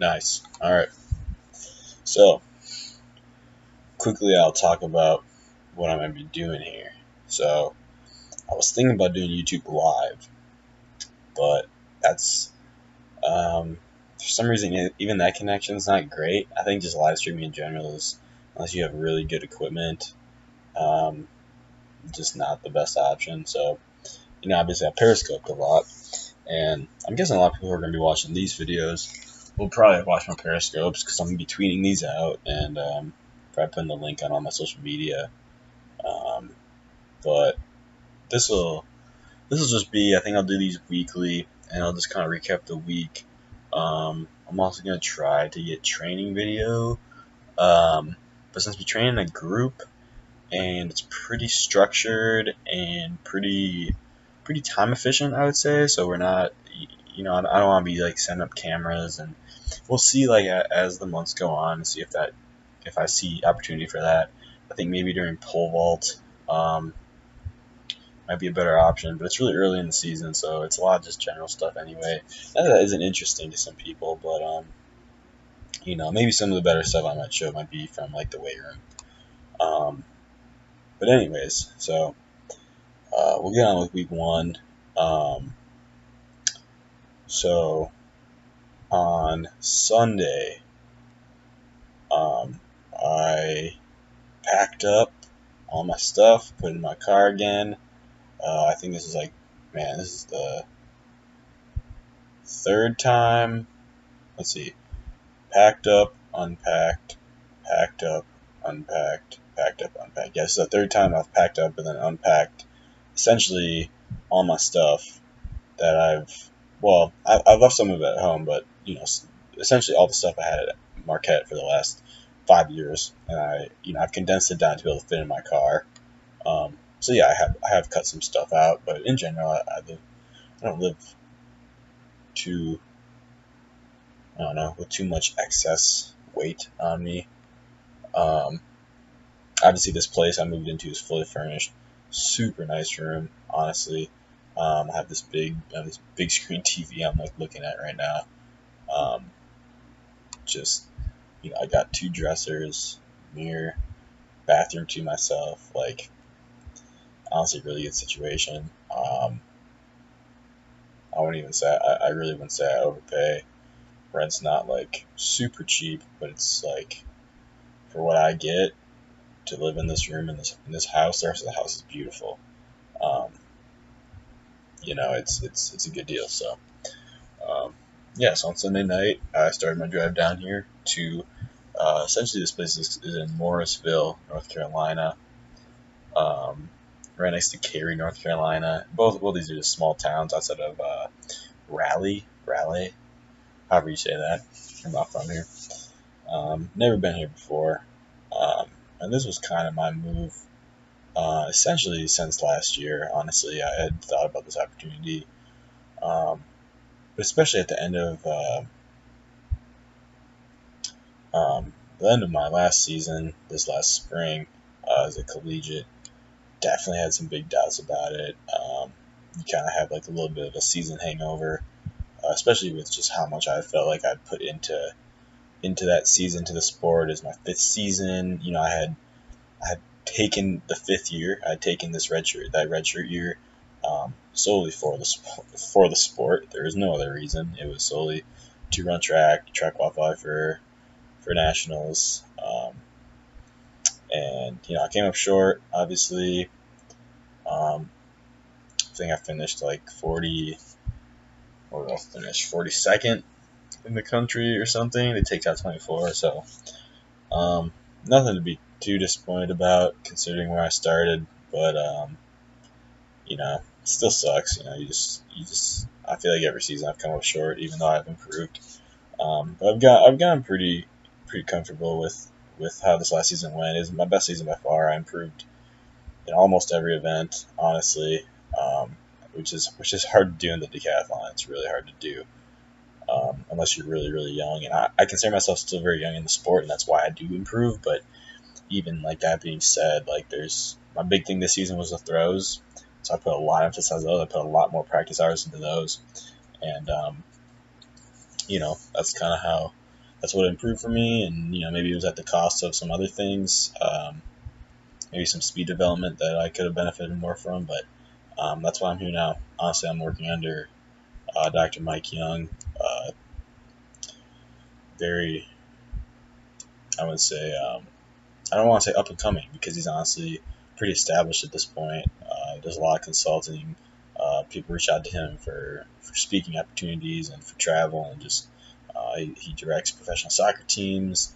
Nice. All right. So, quickly, I'll talk about what I'm going to be doing here. So, I was thinking about doing YouTube Live, but that's, for some reason, even that connection is not great. I think just live streaming in general is, unless you have really good equipment, um, just not the best option. So, obviously, I periscoped a lot, and I'm guessing a lot of people who are going to be watching these videos will probably watch my periscopes because I'm going to be tweeting these out and probably putting the link on all my social media. Um, but this will just be, I think I'll do these weekly, and I'll just kind of recap the week. I'm also going to try to get training video, but since we train in a group and it's pretty structured and pretty time efficient, I would say. So we're not, I don't want to be like setting up cameras, and we'll see like as the months go on and see if I see opportunity for that. I think maybe during pole vault, might be a better option, but it's really early in the season, so it's a lot of just general stuff anyway. That isn't interesting to some people, but maybe some of the better stuff I might show might be from like the weight room. But anyways, so we'll get on with week one. Um, so on Sunday, I packed up all my stuff, put it in my car again. I think this is like, man, this is the third time. Let's see. Packed up, unpacked, packed up, unpacked, packed up, unpacked. Yeah, this is the third time I've packed up and then unpacked essentially all my stuff that I've left some of it at home, but essentially all the stuff I had at Marquette for the last 5 years, and I've condensed it down to be able to fit in my car. So yeah, I have cut some stuff out, but in general, I don't live too I don't know with too much excess weight on me. Um, Obviously, this place I moved into is fully furnished, super nice room, honestly. I have this big screen TV I'm like looking at right now. Um, just I got two dressers, mirror, bathroom to myself. Like honestly, really good situation. I wouldn't even say I really wouldn't say I overpay. Rent's not like super cheap, but it's like for what I get to live in this room in this house. The rest of the house is beautiful. Um, it's a good deal. So um, yeah, so on Sunday night I started my drive down here to essentially this place is in Morrisville, North Carolina, um, right next to Cary, North Carolina. Both these are just small towns outside of Raleigh, however you say that. I'm not from here. Never been here before, um, and this was kind of my move. Essentially, since last year, honestly, I had thought about this opportunity, um, but especially at the end of my last season, this last spring, as a collegiate, definitely had some big doubts about it. You kind of have like a little bit of a season hangover, especially with just how much I felt like I'd put into that season, to the sport. As my fifth season, I had taken the fifth year. I had taken that redshirt year, solely for the sport. There was no other reason. It was solely to run track qualify for nationals. And I came up short. Obviously, I think I finished like 40. Or I'll finish 42nd in the country or something. They take out 24, so um, nothing to be too disappointed about considering where I started. But it still sucks. You just I feel like every season I've come up short, even though I've improved. But I've gotten pretty comfortable with how this last season went. It was my best season by far. I improved in almost every event, honestly, um, which is hard to do in the decathlon. It's really hard to do. Unless you're really, really young. And I consider myself still very young in the sport, and that's why I do improve. But even like that being said, like there's my big thing this season was the throws. So I put a lot of emphasis on those. I put a lot more practice hours into those. And that's kind of how that's what improved for me. And maybe it was at the cost of some other things, maybe some speed development that I could have benefited more from. But that's why I'm here now. Honestly, I'm working under Dr. Mike Young. Very, I would say, I don't want to say up and coming, because he's honestly pretty established at this point. He does a lot of consulting. People reach out to him for speaking opportunities and for travel, and just he directs professional soccer teams,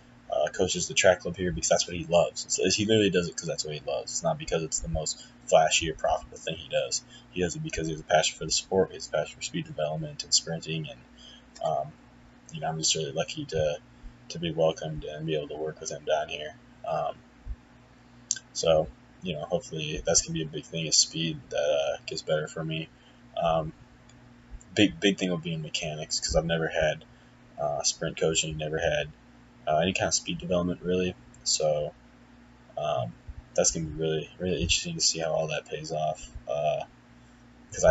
coaches the track club here because that's what he loves. He literally does it because that's what he loves. It's not because it's the most flashy or profitable thing he does. He does it because he has a passion for the sport. He has a passion for speed development and sprinting, and um, I'm just really lucky to be welcomed and be able to work with him down here. Um, so, hopefully that's gonna be a big thing, is speed that gets better for me. Um, big thing will be in mechanics, because I've never had sprint coaching, never had any kind of speed development really. So that's gonna be really really interesting to see how all that pays off. Because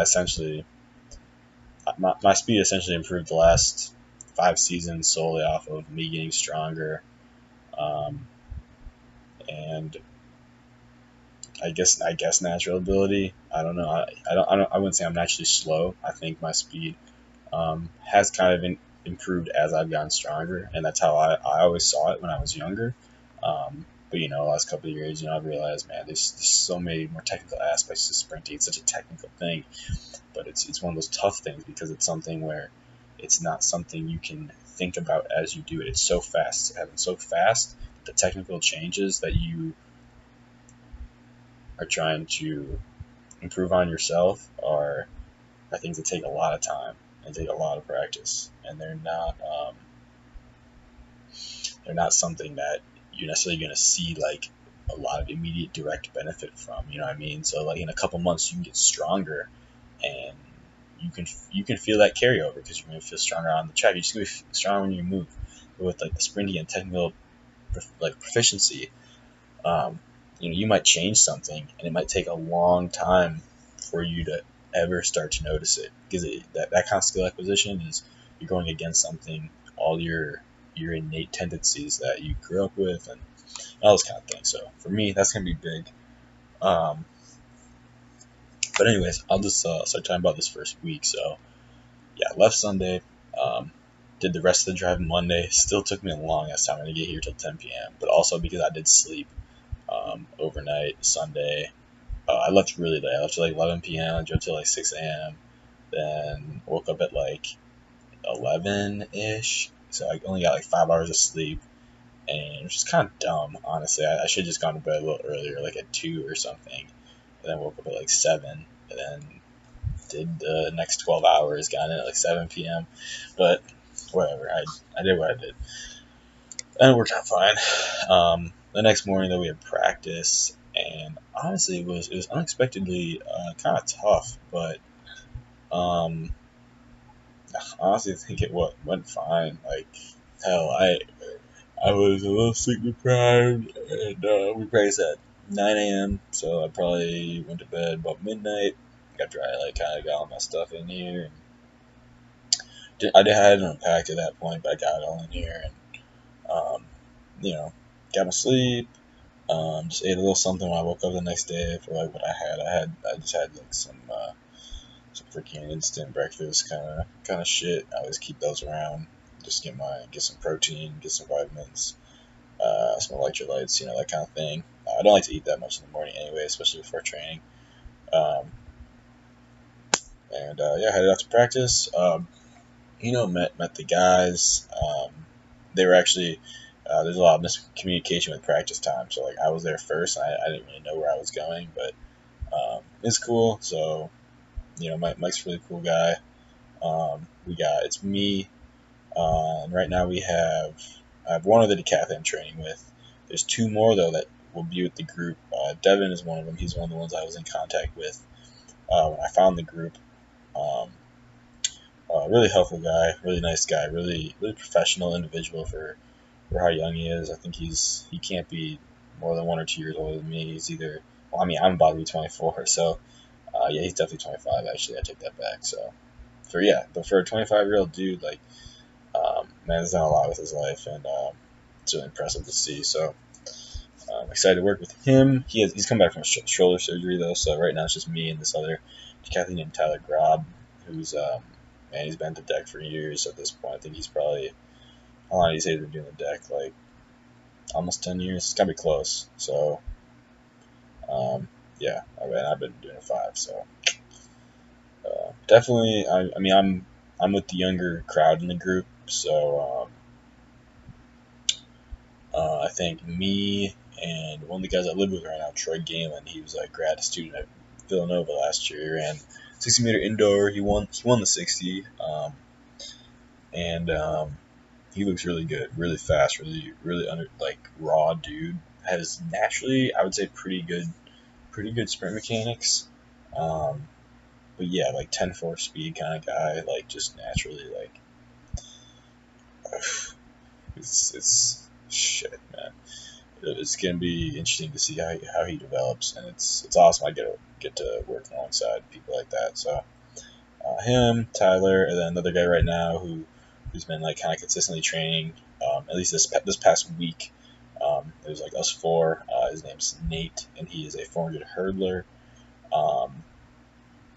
my speed essentially improved the last 5 seasons solely off of me getting stronger. Um, and I guess natural ability. I don't know. I wouldn't say I'm naturally slow. I think my speed has kind of improved as I've gotten stronger, and that's how I always saw it when I was younger. But the last couple of years, I've realized, man, there's so many more technical aspects to sprinting. It's such a technical thing, but it's one of those tough things, because it's something where it's not something you can think about as you do it. It's so fast. It's happening so fast. The technical changes that you are trying to improve on yourself are things that take a lot of time and take a lot of practice, and they're not something that you're necessarily going to see like a lot of immediate direct benefit from. You know what I mean? So like in a couple months you can get stronger, and you can feel that carryover, because you're going to feel stronger on the track. You're just going to be stronger when you move. But with like the sprinting and technical proficiency, you might change something, and it might take a long time for you to ever start to notice it, because that kind of skill acquisition is you're going against something, all your innate tendencies that you grew up with, and all those kind of things. So for me, that's gonna be big. Um, but anyways, I'll just start talking about this first week. So yeah, left Sunday. Um, did the rest of the drive Monday. Still took me a long ass time to get here till 10 p.m. But also because I did sleep overnight Sunday. I left really late. I left at like 11 p.m. I drove till like 6 a.m. Then woke up at like 11 ish. So I only got like 5 hours of sleep, and which is kind of dumb, honestly. I should have just gone to bed a little earlier, like at 2 or something. And then woke up at like 7, and then did the next 12 hours, got in at like 7 p.m. But whatever, I did what I did. And it worked out fine. The next morning, though, we had practice, and honestly, it was unexpectedly kind of tough, but um, honestly, I think it went fine. Like, hell, I was a little sleep deprived, and we practiced at 9 a.m., so I probably went to bed about midnight after I like kind of got all my stuff in here. And I hadn't unpacked at that point, but I got it all in here, and um, you know, got my sleep. Just ate a little something when I woke up the next day for like what I had. I just had like some freaking instant breakfast kind of shit. I always keep those around. Just get some protein, get some vitamins, some electrolytes, that kind of thing. I don't like to eat that much in the morning anyway, especially before training. Um, and yeah, headed out to practice. Met the guys. They were actually there's a lot of miscommunication with practice time. So like I was there first. And I didn't really know where I was going, but it's cool. So Mike's a really cool guy. It's me. And right now I have one other decathlon I'm training with. There's two more though that will be with the group. Devin is one of them. He's one of the ones I was in contact with when I found the group. Um, really helpful guy, really nice guy, really really professional individual for how young he is. I think he can't be more than 1 or 2 years older than me. He's either I'm about to be 24, so yeah, he's definitely 25. Actually, I take that back. So but for a 25-year-old dude, like man's done a lot with his life, and it's really impressive to see. So I'm excited to work with him. He's come back from shoulder surgery though, so right now it's just me and this other decathlete named Tyler Grad, who's man, he's been to deck for years at this point. I think he's probably, how long he's been doing the deck, like almost 10 years. It's gotta be close. So yeah, I've been doing it 5. So definitely, I mean I'm with the younger crowd in the group, so I think me and one of the guys I live with right now, Troy Galen, he was a grad student at Villanova last year. He ran 60-meter indoor. He won the 60, and he looks really good, really fast, really under, like, raw dude. Has naturally, I would say, pretty good sprint mechanics. But yeah, like 10-4 speed kind of guy, like just naturally, like it's shit, man. It's gonna be interesting to see how he develops, and it's awesome. I get to work alongside people like that. So him, Tyler, and then another guy right now who's been like kind of consistently training. At least this past week, it was like us 4. His name's Nate, and he is a 400 hurdler.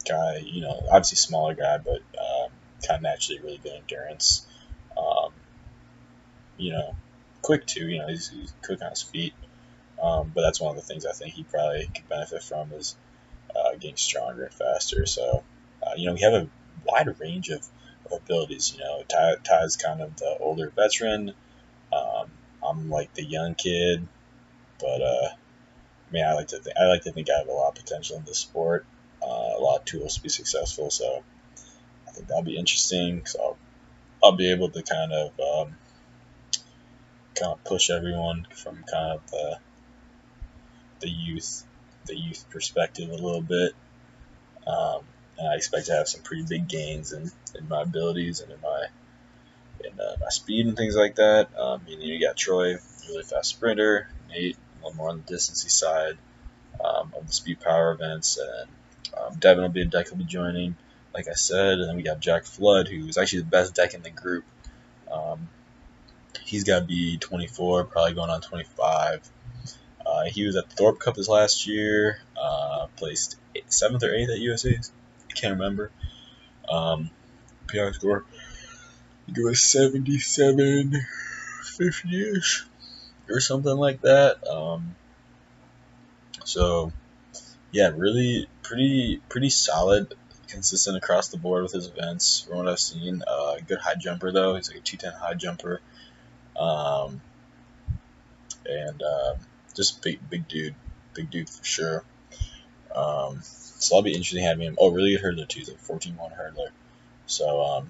Guy, obviously smaller guy, but kind of naturally really good endurance. Um, you know, quick too. He's quick on his feet. But that's one of the things I think he probably could benefit from is getting stronger and faster. So, we have a wide range of abilities. Ty's kind of the older veteran. I'm like the young kid, but I like to think I have a lot of potential in this sport. A lot of tools to be successful. So I think that'll be interesting. So I'll be able to kind of push everyone from kind of the youth perspective a little bit. And I expect to have some pretty big gains in my abilities and in my speed and things like that. You got Troy, really fast sprinter, Nate, a little more on the distancey side of the speed power events, and Devin will be a deck will be joining, like I said, and then we got Jack Flood, who's actually the best deck in the group. He's got to be 24, probably going on 25. He was at the Thorpe Cup this last year, placed 7th or 8th at USA. Can't remember. PR score, I think it was 77-50ish or something like that. So yeah, really pretty solid, consistent across the board with his events from what I've seen. Good high jumper though. He's like a 210 high jumper. And just big dude for sure. So that'll be interesting having him. Oh, really good hurdler too. He's like 14-1 hurdler. So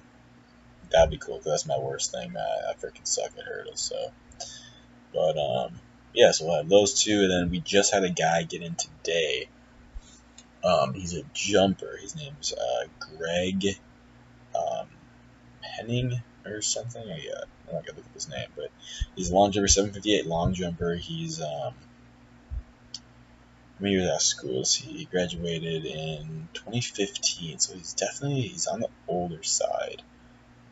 that'd be cool because that's my worst thing. I freaking suck at hurdles. So, but yeah. So we'll have those 2, and then we just had a guy get in today. He's a jumper. His name's Greg Henning or something. I'm not gonna look up his name, but he's a long jumper, 758 long jumper. He's how many years out of school? He graduated in 2015, so he's on the older side.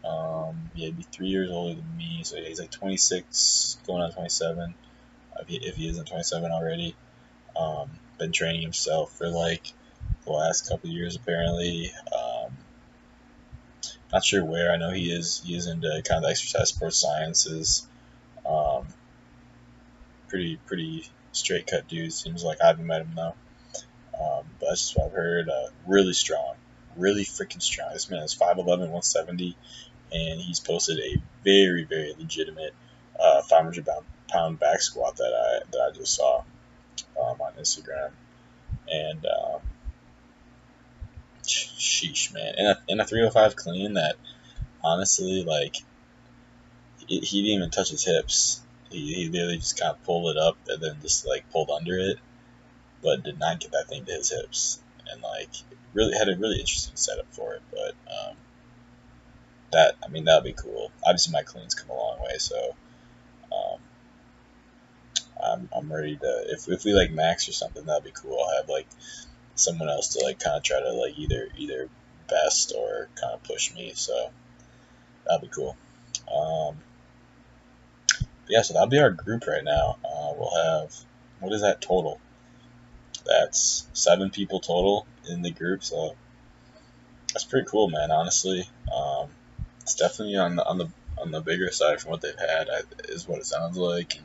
Yeah, he'd be 3 years older than me, so he's like 26, going on 27. If he isn't 27 already. Been training himself for like the last couple of years apparently. Not sure where. I know he is into kind of the exercise sports sciences. Um, pretty straight cut dude. Seems like I haven't met him though. But that's just what I've heard. Really strong, really freaking strong. This man is 5'11", 170, and he's posted a very very legitimate 500-pound back squat that I just saw on Instagram. And sheesh, man, and a 305 clean that honestly, like, he didn't even touch his hips. He literally just kind of pulled it up and then just like pulled under it, but did not get that thing to his hips. And like really had a really interesting setup for it. But that'd be cool. Obviously, my cleans come a long way, so I'm ready to. If we like max or something, that'd be cool. I'll have like someone else to like kind of try to like either best or kind of push me. So that'd be cool. Yeah, so that'll be our group right now. We'll have, what is that total? That's 7 people total in the group, so that's pretty cool, man. Honestly, it's definitely on the bigger side from what they've had, is what it sounds like.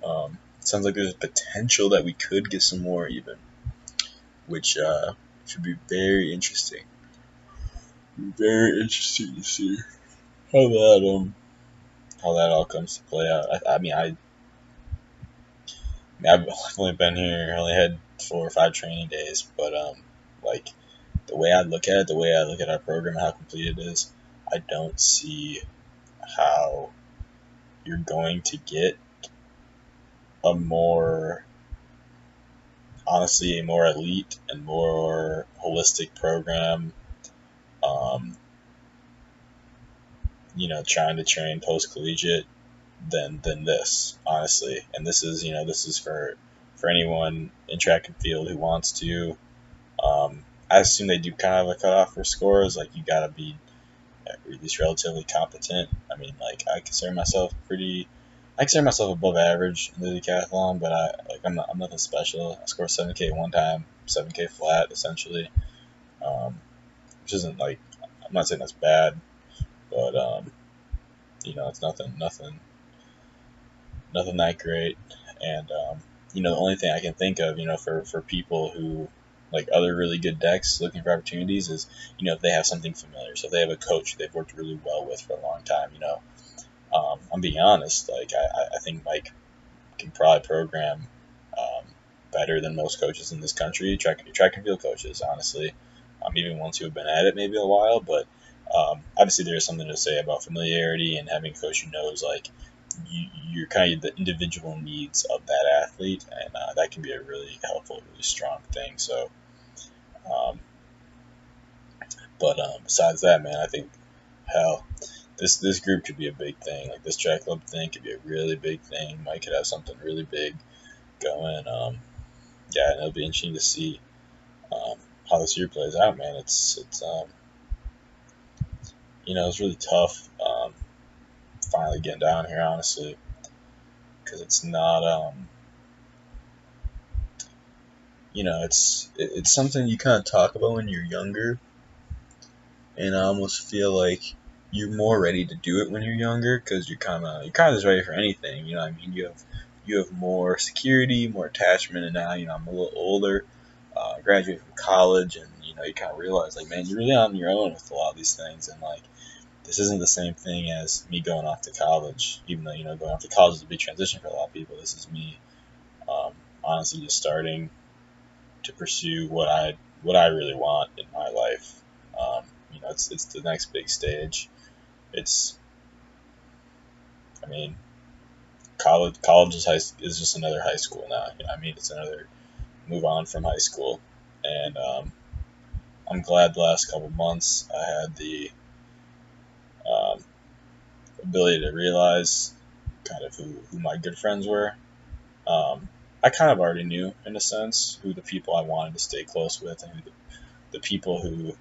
And it sounds like there's potential that we could get some more even, which should be very interesting. Very interesting to see how that all comes to play out. I've only been here, I only had 4 or 5 training days, but like the way I look at our program and how complete it is, I don't see how you're going to get a more, honestly, a more elite and more holistic program. Um, trying to train post collegiate than this, honestly. And this is for anyone in track and field who wants to. I assume they do kind of a cutoff for scores. Like, you gotta be at least relatively competent. I mean, like, I consider myself above average in the decathlon, but I'm nothing special. I scored 7K one time, 7K flat essentially, which isn't like, I'm not saying that's bad, but it's nothing that great. And the only thing I can think of, for people who like other really good decks looking for opportunities is, if they have something familiar. So if they have a coach they've worked really well with for a long time. I'm being honest. Like, I think Mike can probably program um, better than most coaches in this country. Track and field coaches, honestly, even ones who have been at it maybe a while. But obviously, there's something to say about familiarity and having a coach who knows, like, you're kind of the individual needs of that athlete, and that can be a really helpful, really strong thing. So, um, but besides that, man, I think, hell, this group could be a big thing. Like, this track club thing could be a really big thing. Mike could have something really big going. Yeah, and it'll be interesting to see um, how this year plays out, man. It's really tough finally getting down here, honestly, because it's not it's something you kind of talk about when you're younger, and I almost feel like you're more ready to do it when you're younger because you're kind of just ready for anything. You know what I mean? You have more security, more attachment, and now I'm a little older, graduated from college, and you kind of realize, like, man, you're really on your own with a lot of these things, and like, this isn't the same thing as me going off to college. Even though going off to college is a big transition for a lot of people, this is me um, honestly just starting to pursue what I really want in my life. It's the next big stage. It's, I mean, college is just another high school now. It's another move on from high school, and I'm glad the last couple months I had the um, ability to realize kind of who my good friends were. I kind of already knew, in a sense, who the people I wanted to stay close with, and who the people who,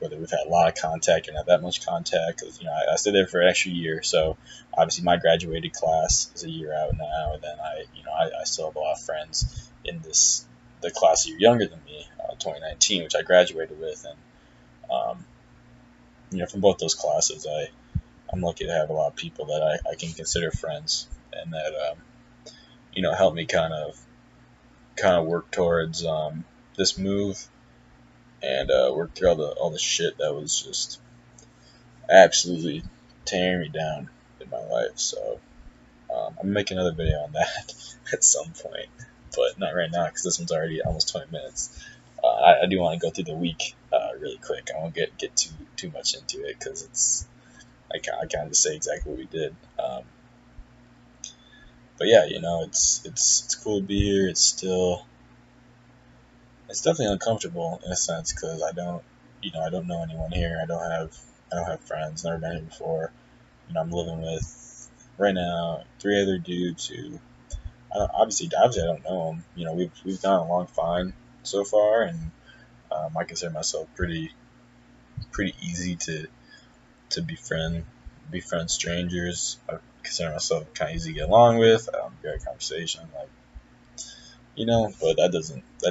whether we've had a lot of contact or not that much contact, because I stayed there for an extra year. So obviously my graduated class is a year out now, and then I still have a lot of friends in the class a year younger than me, 2019, which I graduated with, and from both those classes, I'm lucky to have a lot of people that I can consider friends, and that help me kind of work towards this move, and work through all the shit that was just absolutely tearing me down in my life. So I'm making another video on that at some point, but not right now because this one's already almost 20 minutes. I do want to go through the week really quick. I won't get too much into it because I kind of just say exactly what we did. But yeah, it's cool to be here. It's definitely uncomfortable in a sense because I don't know anyone here. I don't have friends. Never been here before. I'm living with right now 3 other dudes who obviously I don't know them. We've gone along fine so far, and I consider myself pretty easy to befriend strangers. I consider myself kind of easy to get along with. Great conversation, like, but that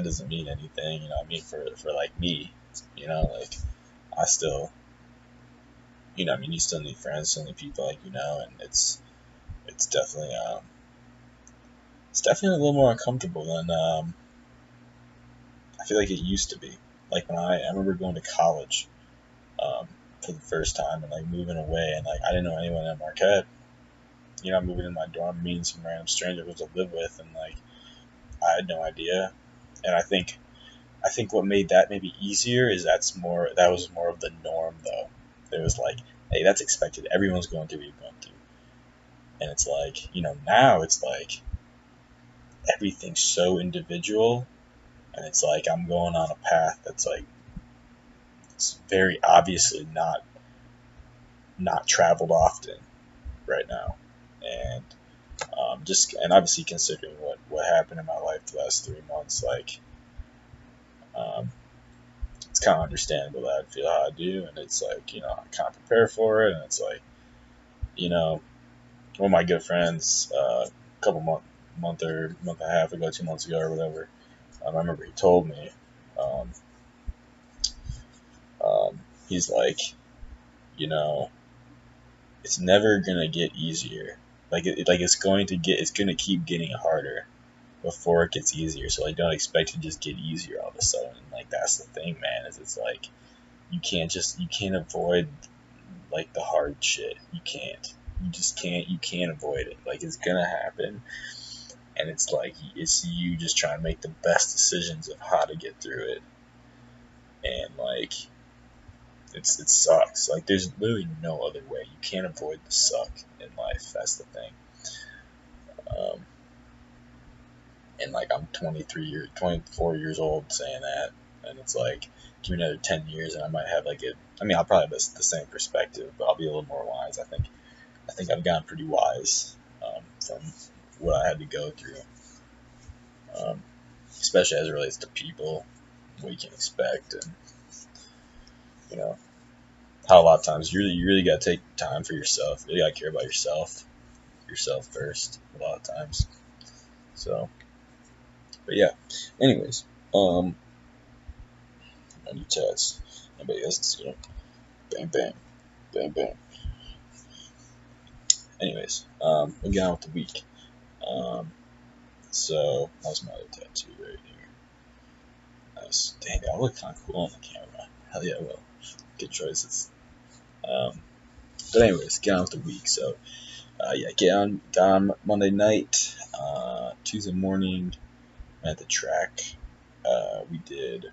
doesn't mean anything. I mean, for like me, like, I still, I mean, you still need friends, still need people, like, and it's definitely a little more uncomfortable than I feel like it used to be. Like when I remember going to college for the first time and like moving away, and like I didn't know anyone at Marquette. Moving in my dorm, meeting some random stranger to live with, and like I had no idea. And I think what made that maybe easier is that was more of the norm though. It was like, hey, that's expected. Everyone's going through what you're going through. And it's like, now it's like everything's so individual, and it's like I'm going on a path that's like it's very obviously not traveled often right now. And and obviously considering what happened in my life the last 3 months, like um, it's kind of understandable that I feel how I do, and it's like I kind of prepare for it, and it's like one of my good friends, a couple month or month and a half ago, 2 months ago or whatever, I remember he told me, um, he's like, you know, it's never gonna get easier. Like it's gonna keep getting harder before it gets easier. So like don't expect to just get easier all of a sudden. Like that's the thing, man. Is it's like you can't avoid like the hard shit. You can't. You can't avoid it. Like it's gonna happen, and it's like it's you just trying to make the best decisions of how to get through it. And like it sucks. Like there's literally no other way. You can't avoid the suck in life. That's the thing. Um, and like I'm 24 years old saying that, and it's like give me another 10 years and I might have like I mean I'll probably have the same perspective, but I'll be a little more wise. I think I've gotten pretty wise from what I had to go through, um, especially as it relates to people, what you can expect, and you know how a lot of times you really gotta take time for yourself. You really gotta care about yourself first a lot of times. So, but yeah. Anyways, I need tests. Anybody else see them? Bang bang, bang bang. Anyways, we get on with the week. Um, so that was my other tattoo right here. Nice. Dang, I look kind of cool on the camera. Hell yeah, well, good choices. Um, but anyways, get on with the week. So, yeah, got on Monday night. Tuesday morning, at the track. We did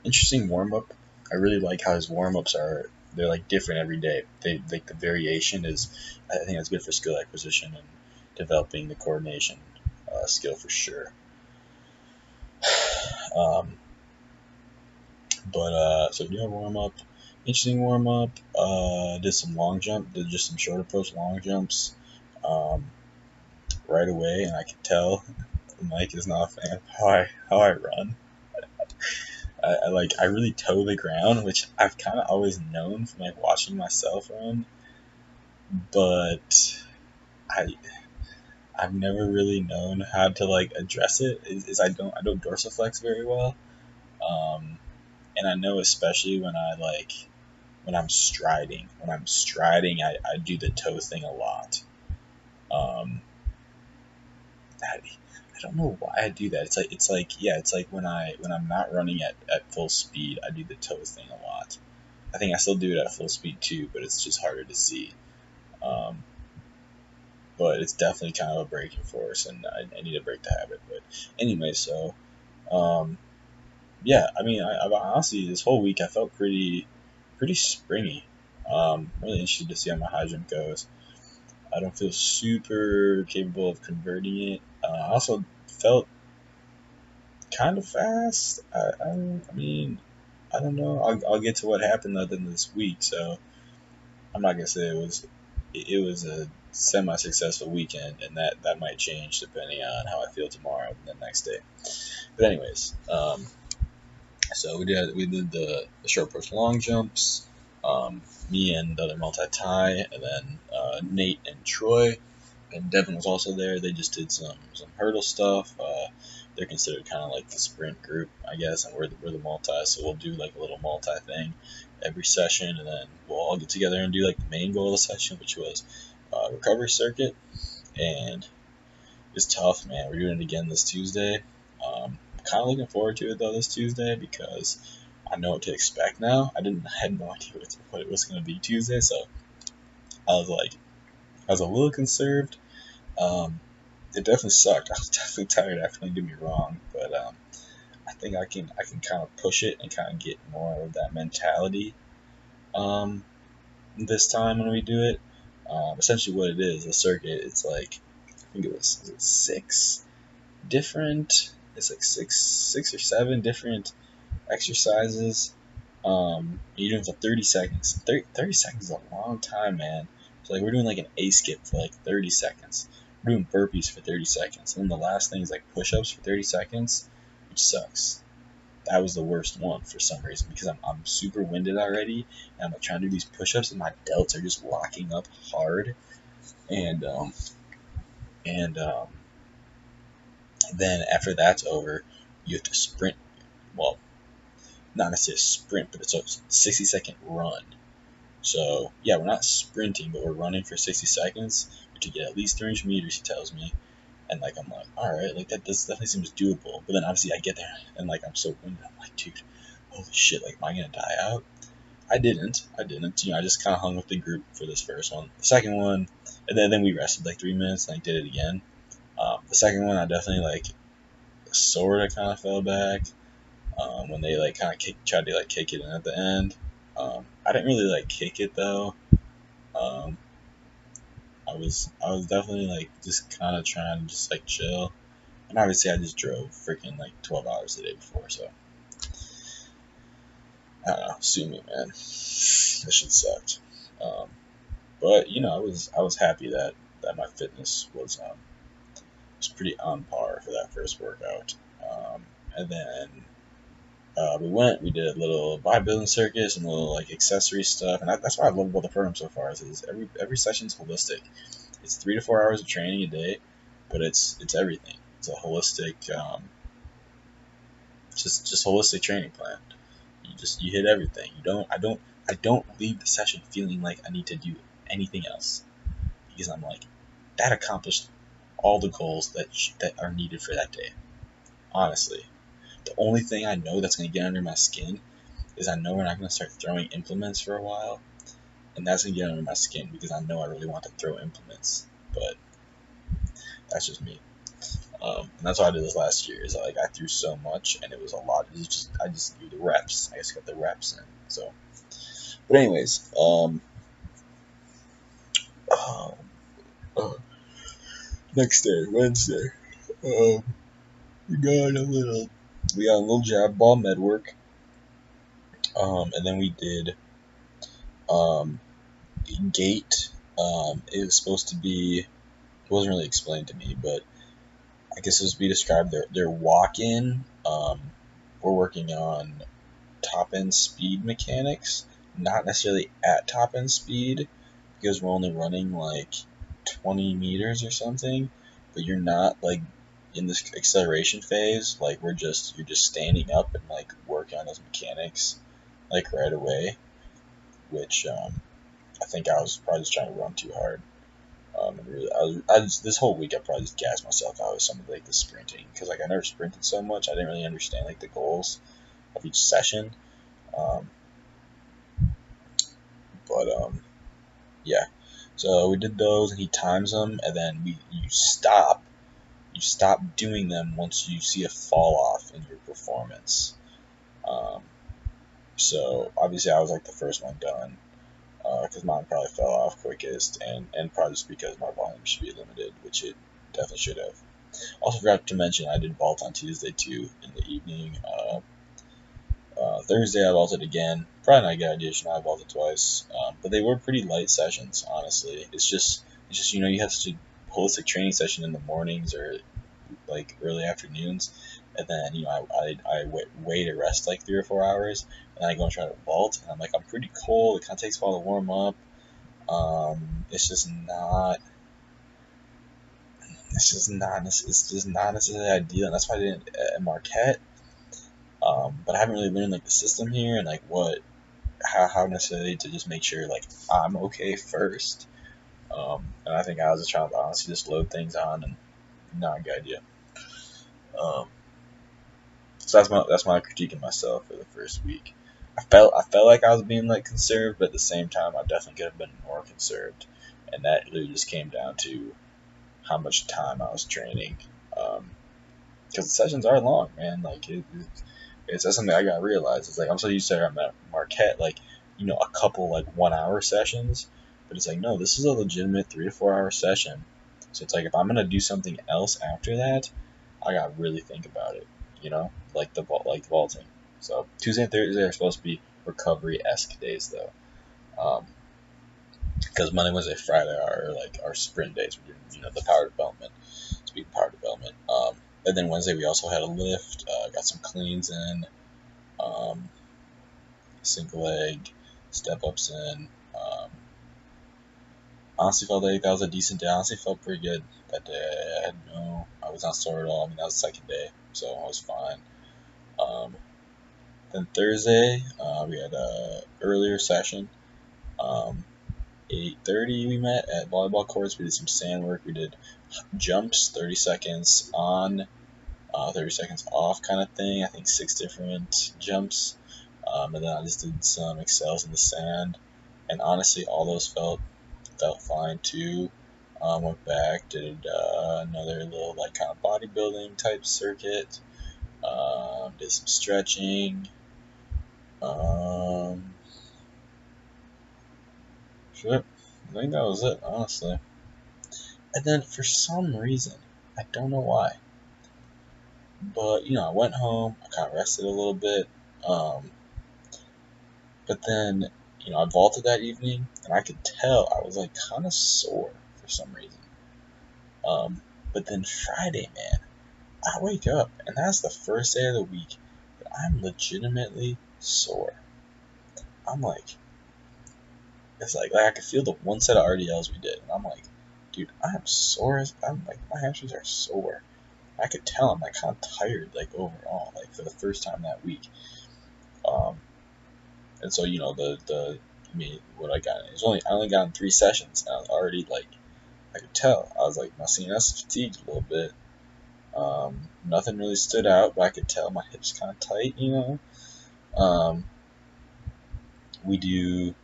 interesting warm up. I really like how his warm ups are. They're like different every day. They like the variation is. I think that's good for skill acquisition and developing the coordination skill for sure. Um, but so doing warm up, interesting warm up. Did some long jump. Did just some short approach long jumps. Um, right away, and I could tell Mike is not a fan of how I run. I really toe the ground, which I've kind of always known from like watching myself run, but I I've never really known how to like address it. Is I don't dorsiflex very well, um, and I know especially when I'm striding. When I'm striding, I do the toe thing a lot. Um, I don't know why I do that. It's like when I'm not running at full speed, I do the toe thing a lot. I think I still do it at full speed too, but it's just harder to see. Um, but it's definitely kind of a breaking force, and I need to break the habit. But anyway, so um, yeah, I mean, I've honestly this whole week I felt pretty springy. Really interested to see how my high jump goes. I don't feel super capable of converting it. I also felt kind of fast. I mean, I don't know. I'll get to what happened other than this week. So I'm not gonna say it was a semi-successful weekend, and that might change depending on how I feel tomorrow and the next day. But anyways, so we did the short approach long jumps. Me and the other multi-tie, and then Nate and Troy, and Devin was also there. They just did some hurdle stuff. They're considered kind of like the sprint group, I guess, and we're the multi, so we'll do like a little multi thing every session, and then we'll all get together and do like the main goal of the session, which was recovery circuit, and it's tough, man. We're doing it again this Tuesday. Kind of looking forward to it though this Tuesday because I know what to expect now. I had no idea what it was going to be Tuesday, so I was like, I was a little conserved. It definitely sucked. I was definitely tired after. Don't get me wrong, but I think I can kind of push it and kind of get more of that mentality this time when we do it. Essentially, what it is, the circuit, it's like I think is it six different. It's like six or seven different exercises. You're doing for 30 seconds. 30 seconds is a long time, man. So like we're doing like an A skip for like 30 seconds. We're doing burpees for 30 seconds. And then the last thing is like push-ups for 30 seconds, which sucks. That was the worst one for some reason because I'm super winded already, and I'm like trying to do these push-ups and my delts are just locking up hard. And and then after that's over, you have to sprint. Well, not necessarily a sprint, but it's a 60-second run. So, yeah, we're not sprinting, but we're running for 60 seconds to get at least 300 meters, he tells me. And, like, I'm like, all right, like, that definitely seems doable. But then, obviously, I get there, and, like, I'm so winded. I'm like, dude, holy shit, like, am I going to die out? I didn't. You know, I just kind of hung with the group for this first one. The second one, and then we rested, like, 3 minutes, and I did it again. The second one, I definitely, like, sort of kind of fell back. When they like kind of tried to like kick it in at the end. I didn't really like kick it though. Um, I was definitely like just kind of trying to just like chill. And obviously I just drove freaking like 12 hours the day before, so I don't know. Sue me, man. That shit sucked. Um, but you know, I was happy that my fitness was pretty on par for that first workout. And then we did a little bodybuilding circus and a little like accessory stuff, and that's what I love about the program so far. Is every session's holistic. It's 3 to 4 hours of training a day, but it's everything. It's a holistic, just holistic training plan. You hit everything. I don't leave the session feeling like I need to do anything else because I'm like that accomplished all the goals that are needed for that day. Honestly, the only thing I know that's gonna get under my skin is I know we're not going to start throwing implements for a while, and that's going to get under my skin because I know I really want to throw implements, but that's just me. And that's why I did this last year. Is like I threw so much, and it was a lot. I just do the reps. I just got the reps in. So, but anyways, uh, uh, next day, Wednesday, we got a little jab ball med work, and then we did um, gait. It was supposed to be. It wasn't really explained to me, but I guess it was be described their walk-in. We're working on top-end speed mechanics, not necessarily at top-end speed because we're only running like 20 meters or something, but you're not like in this acceleration phase. Like you're just standing up and like working on those mechanics like right away, which I think I was probably just trying to run too hard. Really, this whole week I probably just gassed myself out with some of like the sprinting because like I never sprinted so much. I didn't really understand like the goals of each session. Um, but yeah, so we did those and he times them and then you stop doing them once you see a fall off in your performance. Um, so obviously I was like the first one done because mine probably fell off quickest and probably just because my volume should be limited, which it definitely should have. Also forgot to mention I did vault on Tuesday too in the evening. Thursday I vaulted again. Probably not a good idea. Should not have vaulted twice. But they were pretty light sessions, honestly. It's just you know you have such a holistic training session in the mornings or like early afternoons and then I wait to rest like 3 or 4 hours, and I go and try to vault, and I'm like, I'm pretty cold. It kind of takes a while to warm up. It's just not. It's just not necessarily ideal, and that's why I didn't at Marquette. But I haven't really learned like the system here and like how necessarily to just make sure like I'm okay first. And I think I was just trying to honestly just load things on and not a good idea. Um, so that's my critique of myself for the first week. I felt like I was being like conserved, but at the same time I definitely could have been more conserved, and that really just came down to how much time I was training. Because the sessions are long, man. Like it's that's something I gotta realize. It's like I'm so used to I'm at Marquette, like a couple like 1 hour sessions, but it's like no, this is a legitimate 3 to 4 hour session. So it's like if I'm gonna do something else after that, I gotta really think about it. Like the vaulting. So Tuesday and Thursday are supposed to be recovery-esque days though, because Monday, Wednesday, Friday are like our sprint days. We're doing the power development. Speaking of power development, and then Wednesday we also had a lift. Got some cleans in. Um, Single leg, step ups in. Honestly felt like that was a decent day. Honestly felt pretty good that day. I was not sore at all. I mean, that was the second day, so I was fine. Then Thursday, we had a earlier session. 8:30 we met at volleyball courts. We did some sand work. We did jumps, 30 seconds on, 30 seconds off kind of thing. I think 6 different jumps. And then I just did some excels in the sand. And honestly, all those felt fine too. Went back, did another little like kind of bodybuilding type circuit. Did some stretching. Shit, I think that was it, honestly. And then for some reason, I don't know why, but I went home. I kind of rested a little bit. But then I vaulted that evening, and I could tell I was like kind of sore for some reason. But then Friday, man, I wake up, and that's the first day of the week that I'm legitimately sore. I'm like, it's like I could feel the one set of RDLs we did, and I'm like, dude, I'm sore. I'm like, my hamstrings are sore. I could tell I'm like kind of tired, like overall, like for the first time that week. Um, and so I mean, what I got I only got in 3 sessions, and I was already like, I could tell. I was like, my CNS fatigued a little bit. Nothing really stood out, but I could tell my hips kind of tight. Um, we do,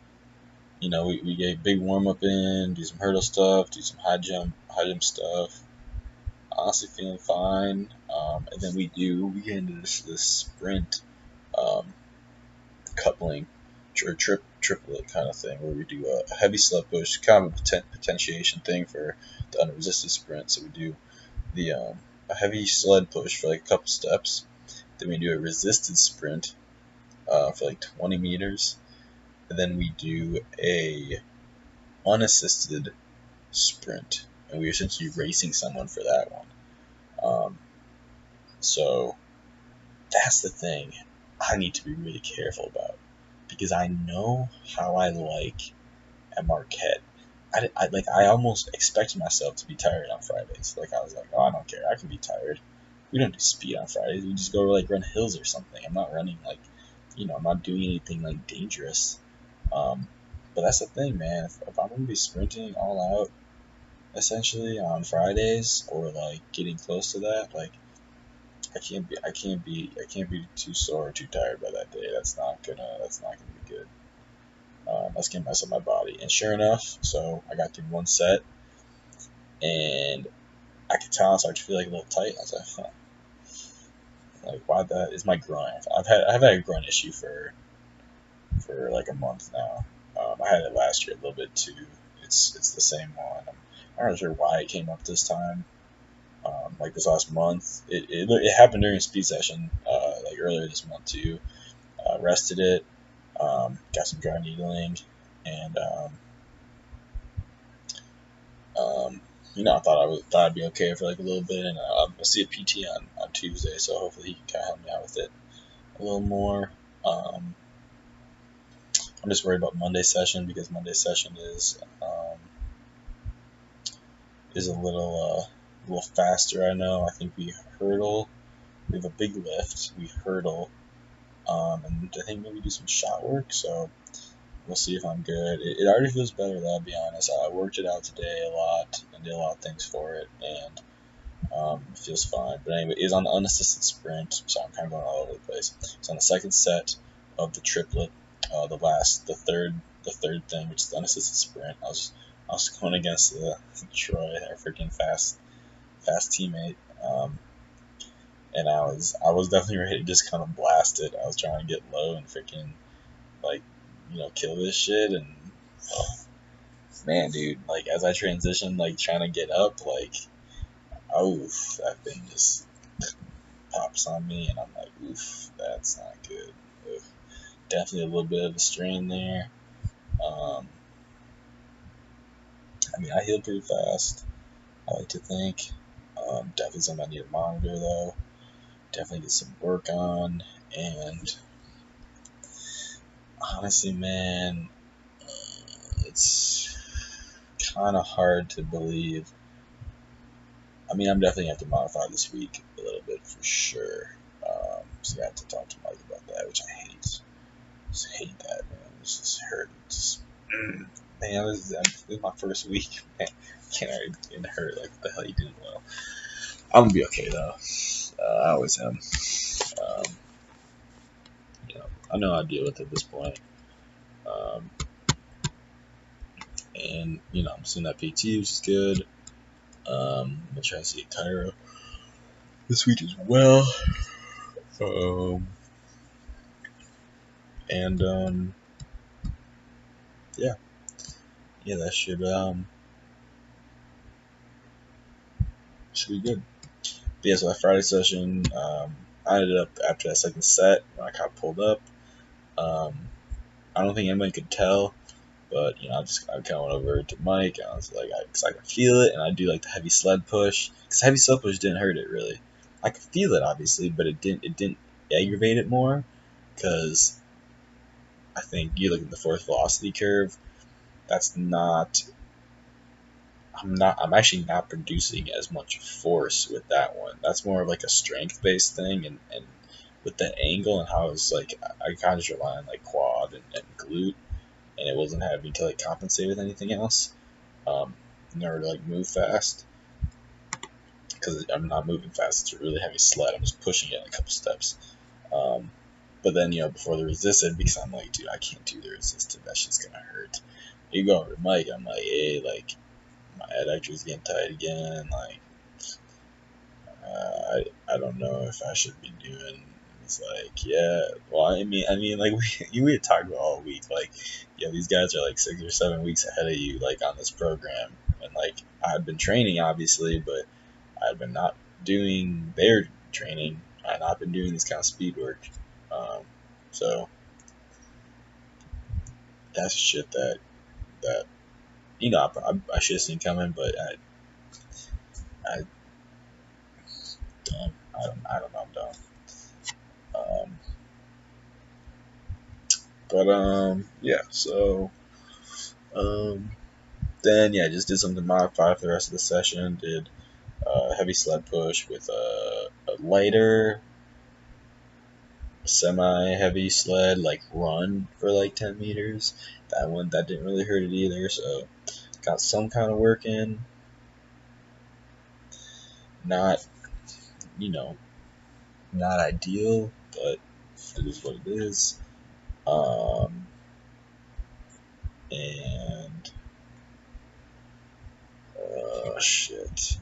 we get a big warm up in, do some hurdle stuff, do some high jump stuff. Honestly, feeling fine. And then we get into this sprint coupling or triplet kind of thing where we do a heavy sled push, kind of a potentiation thing for the unresisted sprint. So we do a heavy sled push for like a couple steps. Then we do a resisted sprint for like 20 meters. And then we do a unassisted sprint. And we're essentially racing someone for that one. So that's the thing I need to be really careful about. Because I know how I like at Marquette. I almost expected myself to be tired on Fridays. Like I was like, oh, I don't care. I can be tired. We don't do speed on Fridays. We just go like run hills or something. I'm not running like, I'm not doing anything like dangerous. But that's the thing, man. If I'm gonna be sprinting all out, essentially on Fridays or like getting close to that, like I can't be too sore or too tired by that day. That's not gonna be good. That's gonna mess up my body. And sure enough, so I got through one set, and I could tell I started to feel like a little tight. I was like, huh. Like why that is my groin. I've had a groin issue for like a month now. I had it last year a little bit too. It's the same one. I'm not sure why it came up this time. Like this last month, it happened during a speed session, like earlier this month too. Rested it, got some dry needling, and I thought I'd be okay for like a little bit, and I'm gonna see a PT on Tuesday, so hopefully he can kind of help me out with it a little more. I'm just worried about Monday session because Monday session is a little faster. I know. I think we hurdle. We have a big lift. We hurdle, and I think maybe do some shot work. So we'll see if I'm good. It already feels better, though, I'll be honest. I worked it out today a lot and did a lot of things for it, and it feels fine. But anyway, it's on the unassisted sprint, so I'm kind of going all over the place. It's on the second set of the triplet, the third thing, which is the unassisted sprint. I was going against Troy, our freaking fast teammate, and I was definitely ready to just kind of blast it. I was trying to get low and freaking like kill this shit, and man, dude, like as I transitioned, like trying to get up, like oof, that thing just pops on me, and I'm like, oof, that's not good. Oof. Definitely a little bit of a strain there. Um, I mean, I heal pretty fast. I like to think. Definitely something I need to monitor though. Definitely get some work on, and honestly, man, it's kind of hard to believe. I mean, I'm definitely going to have to modify this week a little bit for sure. So I have to talk to Mike about that, which I hate. Just hate that, man. It's just hurt. Man, this is my first week. Man, I can't already getting hurt. Like, what the hell you doing? Well, I'm gonna be okay though. I always am. Um, I know how to deal with it at this point. Um, and I'm seeing that PT, which is good. I'm gonna try to see Cairo this week as well. And yeah, that should be good. But yeah, so that Friday session, I ended up after that second set when I kind of pulled up. I don't think anybody could tell, but I kind of went over to Mike and I was like, cause I could feel it, and I do like the heavy sled push, cause heavy sled push didn't hurt it really. I could feel it obviously, but it didn't aggravate it more, cause I think you look at the force velocity curve. That's not. I'm actually not producing as much force with that one. That's more of like a strength based thing, and with the angle and how it's like I kind of just rely on like quad and glute, and it wasn't having to like compensate with anything else, in order to like move fast, because I'm not moving fast. It's a really heavy sled. I'm just pushing it a couple steps. Um, but then before the resisted, because I'm like, dude, I can't do the resisted. That shit's gonna hurt. You go over to Mike. I'm like, hey, like my adductor's getting tight again. Like, I don't know if I should be doing. It's like, yeah. Well, like we had talked about all week. Like, these guys are like 6 or 7 weeks ahead of you, like on this program, and like I've been training obviously, but I've been not doing their training. I've not been doing this kind of speed work. Um, so that's shit that I should have seen coming, but I don't. I don't know. I'm dumb. Um, but yeah. So then just did something modified for the rest of the session. Did heavy sled push with a lighter semi-heavy sled like run for like 10 meters. That didn't really hurt it either. So got some kind of work in. Not not ideal, but it is what it is. And shit.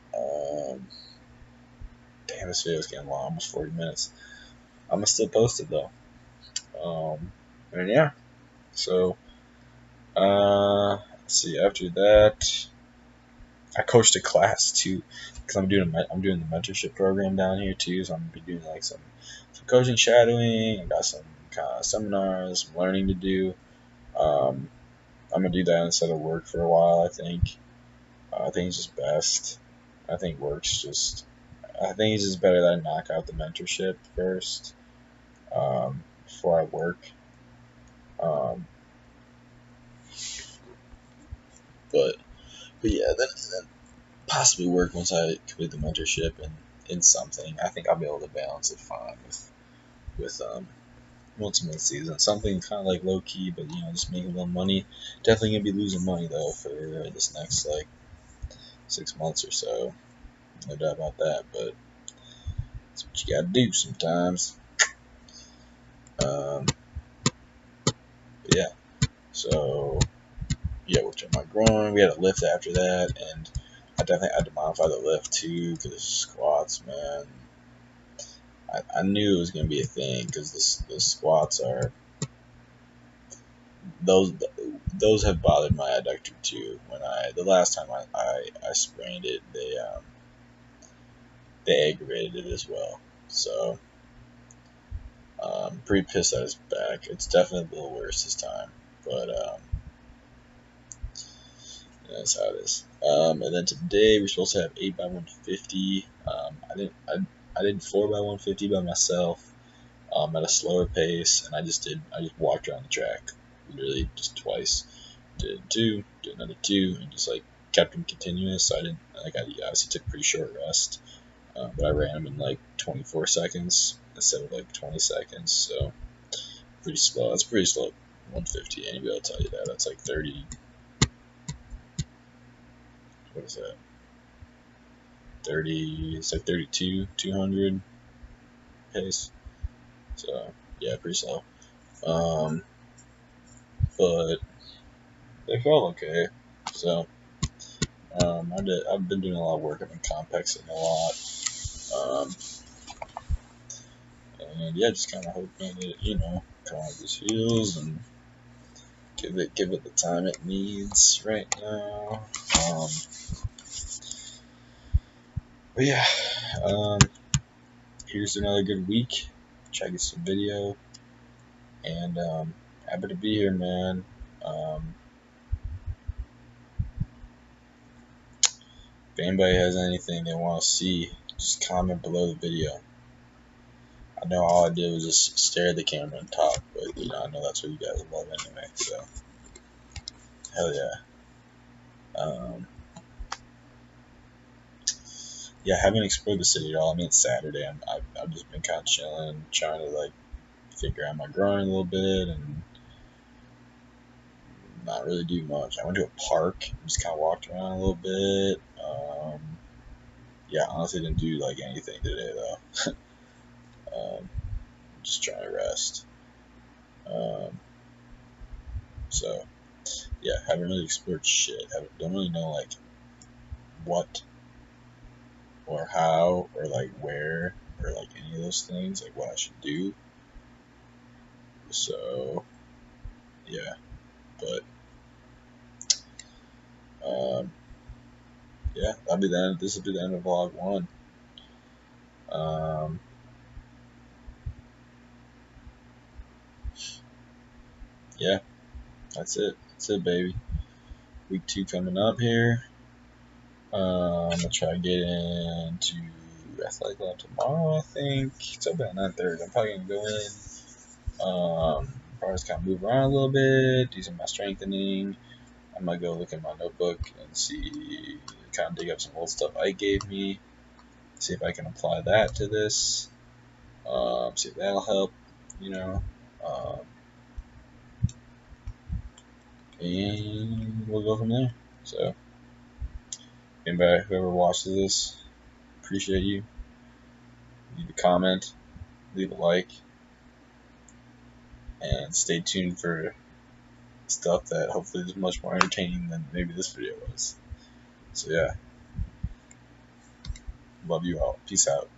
Damn, this video's getting long, almost 40 minutes. I'm gonna still post it though. And yeah, so let's see. After that, I coached a class too, because I'm doing the mentorship program down here too. So I'm gonna be doing like some coaching shadowing. I got some kind of seminars, some learning to do. I'm gonna do that instead of work for a while, I think. I think it's just best. I think it's just better that I knock out the mentorship first, before I work. Um, but yeah, then possibly work once I complete the mentorship and in something. I think I'll be able to balance it fine with once a month season. Something kind of like low key, but just making a little money. Definitely gonna be losing money though for this next like 6 months or so. No doubt about that. But that's what you gotta do sometimes. Um, yeah. So yeah, worked on my groin. We had a lift after that, and I definitely had to modify the lift too because squats, man. I knew it was gonna be a thing because the squats are those those have bothered my adductor too. When the last time I sprained it, they aggravated it as well. So pretty pissed at his back. It's definitely a little worse this time, but that's how it is. And then today we're supposed to have 8x150. I did 4x150 by myself, at a slower pace, and I just walked around the track, literally just twice. Did two, did another two, and just like kept them continuous. So I didn't like I obviously took a pretty short rest, but I ran them in like 24 seconds instead of like 20 seconds. So pretty slow. That's pretty slow. 150. Anybody will tell you that. That's like 30. What is that? 30. It's like 32, 200 pace. So yeah, pretty slow. But they felt okay. So I've been doing a lot of work. I've been complexing a lot. And yeah, just kind of hoping it, come off his heels and give it the time it needs right now. But yeah, here's another good week. Try to get some video, and happy to be here, man. If anybody has anything they want to see, just comment below the video. I know all I did was just stare at the camera and talk, but I know that's what you guys love anyway. So hell yeah. Yeah, I haven't explored the city at all. I mean, it's Saturday. I've just been kind of chilling, trying to like figure out my growing a little bit and not really do much. I went to a park, just kind of walked around a little bit. Yeah, honestly, didn't do like anything today though. Just trying to rest. Um, so yeah, haven't really explored shit. Don't really know like what or how or like where or like any of those things, like what I should do. So yeah, but yeah, that'll be the end. This will be the end of vlog 1. Yeah, that's it. That's it, baby. Week 2 coming up here. I'm gonna try to get into athletic lab tomorrow. I think it's open at 9:30. I'm probably gonna go in. Probably just kind of move around a little bit, do some of my strengthening. I might go look at my notebook and see, kind of dig up some old stuff Ike gave me. See if I can apply that to this. See if that'll help. And we'll go from there. So, anybody, whoever watches this, appreciate you. Leave a comment, leave a like, and stay tuned for stuff that hopefully is much more entertaining than maybe this video was. So yeah, love you all. Peace out.